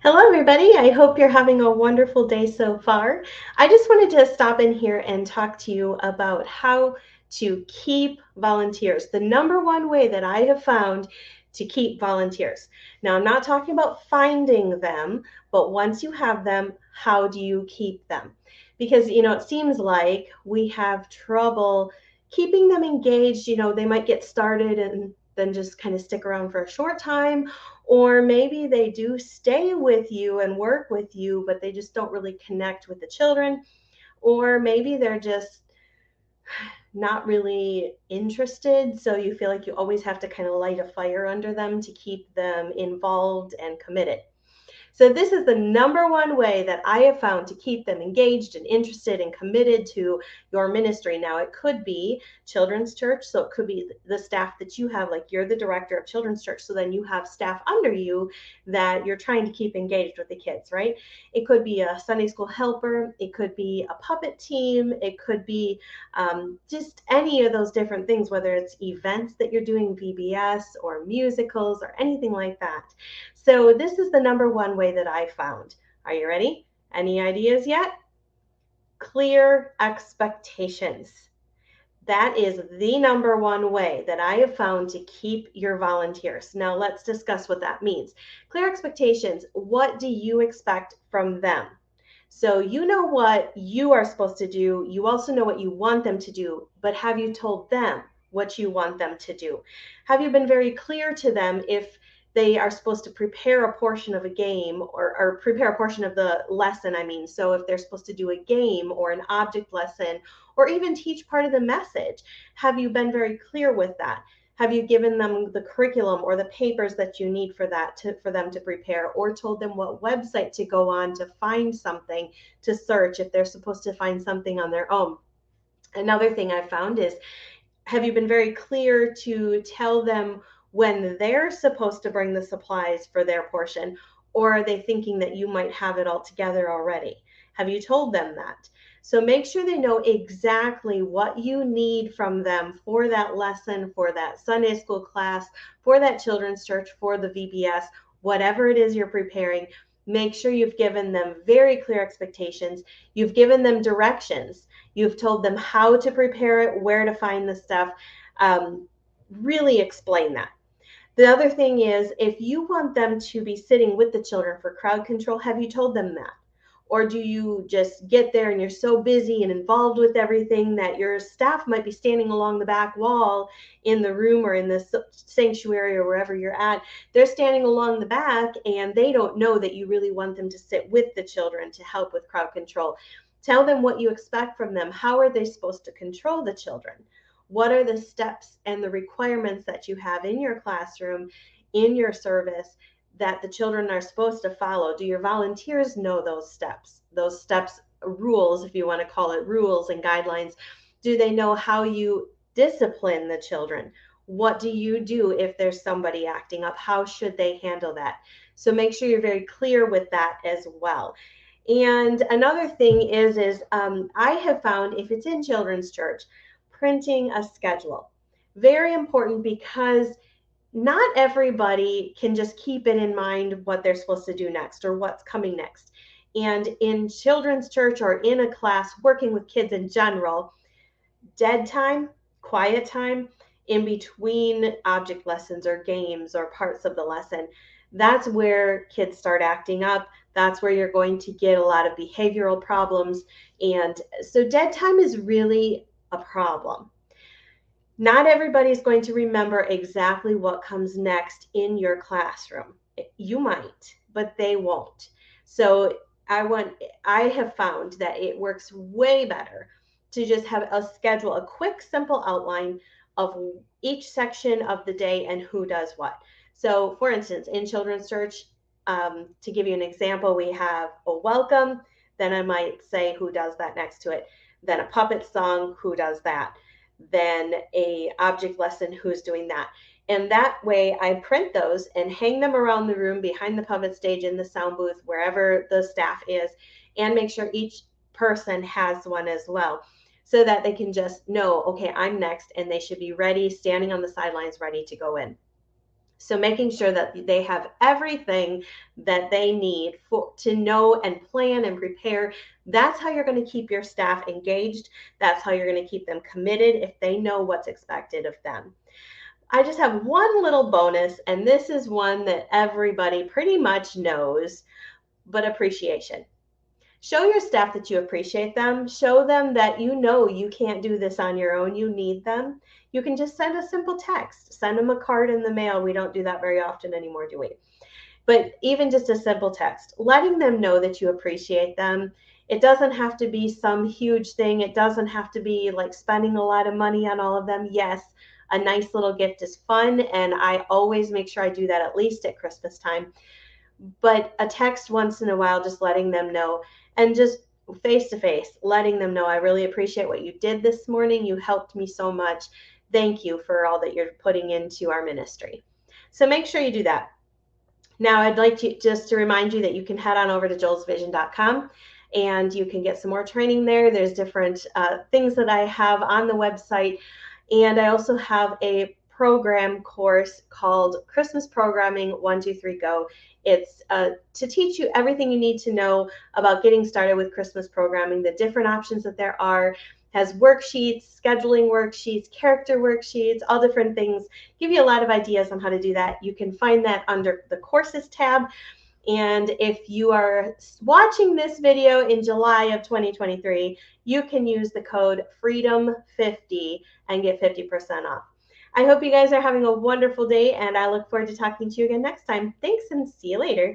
Hello, everybody. I hope you're having a wonderful day so far. I just wanted to stop in here and talk to you about how to keep volunteers. The number one way that I have found to keep volunteers. Now, I'm not talking about finding them, but once you have them, how do you keep them? Because, it seems like we have trouble keeping them engaged. They might get started and then just kind of stick around for a short time, or maybe they do stay with you and work with you, but they just don't really connect with the children. Or maybe they're just not really interested. So you feel like you always have to kind of light a fire under them to keep them involved and committed. So, this is the number one way that I have found to keep them engaged and interested and committed to your ministry. Now, it could be children's church, so it could be the staff that you have, like you're the director of children's church, so then you have staff under you that you're trying to keep engaged with the kids, right? It could be a Sunday school helper, it could be a puppet team, it could be just any of those different things, whether it's events that you're doing, VBS or musicals or anything like that. So this is the number one way that I found. Are you ready? Any ideas yet? Clear expectations. That is the number one way that I have found to keep your volunteers. Now, let's discuss what that means. Clear expectations. What do you expect from them? So, you know what you are supposed to do. You also know what you want them to do, but have you told them what you want them to do? Have you been very clear to them if they are supposed to prepare a portion of a game, or prepare a portion of the lesson? I mean, so if they're supposed to do a game or an object lesson, or even teach part of the message, have you been very clear with that? Have you given them the curriculum or the papers that you need for that for them to prepare, or told them what website to go on to find something to search if they're supposed to find something on their own? Another thing I've found is, have you been very clear to tell them when they're supposed to bring the supplies for their portion, or are they thinking that you might have it all together already? Have you told them that? So make sure they know exactly what you need from them for that lesson, for that Sunday school class, for that children's church, for the VBS, whatever it is you're preparing. Make sure you've given them very clear expectations. You've given them directions. You've told them how to prepare it, where to find the stuff. Really explain that. The other thing is, if you want them to be sitting with the children for crowd control, have you told them that? Or do you just get there and you're so busy and involved with everything that your staff might be standing along the back wall in the room or in the sanctuary or wherever you're at? They're standing along the back and they don't know that you really want them to sit with the children to help with crowd control. Tell them what you expect from them. How are they supposed to control the children? What are the steps and the requirements that you have in your classroom, in your service, that the children are supposed to follow? Do your volunteers know those steps? Those steps, rules, if you want to call it rules and guidelines. Do they know how you discipline the children? What do you do if there's somebody acting up? How should they handle that? So make sure you're very clear with that as well. And another thing is I have found, if it's in children's church, printing a schedule. Very important, because not everybody can just keep it in mind what they're supposed to do next or what's coming next. And in children's church or in a class working with kids in general, dead time, quiet time in between object lessons or games or parts of the lesson, that's where kids start acting up. That's where you're going to get a lot of behavioral problems. And so dead time is really a problem. Not everybody's going to remember exactly what comes next in your classroom. You might, but they won't. So I have found that it works way better to just have a schedule, a quick, simple outline of each section of the day and who does what. So, for instance, in children's church, to give you an example, we have a welcome, then I might say who does that next to it, then a puppet song, who does that, then a object lesson, who's doing that. And that way I print those and hang them around the room, behind the puppet stage, in the sound booth, wherever the staff is, and make sure each person has one as well, so that they can just know, okay, I'm next, and they should be ready, standing on the sidelines, ready to go in. So making sure that they have everything that they need to know and plan and prepare. That's how you're going to keep your staff engaged. That's how you're going to keep them committed if they know what's expected of them. I just have one little bonus, and this is one that everybody pretty much knows, but appreciation. Show your staff that you appreciate them. Show them that you know you can't do this on your own. You need them. You can just send a simple text, send them a card in the mail. We don't do that very often anymore, do we? But even just a simple text, letting them know that you appreciate them. It doesn't have to be some huge thing. It doesn't have to be like spending a lot of money on all of them. Yes, a nice little gift is fun, and I always make sure I do that at least at Christmas time. But a text once in a while, just letting them know, and just face to face, letting them know, I really appreciate what you did this morning. You helped me so much. Thank you for all that you're putting into our ministry. So make sure you do that. Now, I'd like to just to remind you that you can head on over to joelsvision.com and you can get some more training there. There's different things that I have on the website. And I also have a program course called Christmas Programming 123 Go. It's to teach you everything you need to know about getting started with Christmas programming, the different options that there are. Has worksheets, scheduling worksheets, character worksheets, all different things. Give you a lot of ideas on how to do that. You can find that under the courses tab. And if you are watching this video in July of 2023, you can use the code FREEDOM50 and get 50% off. I hope you guys are having a wonderful day, and I look forward to talking to you again next time. Thanks, and see you later.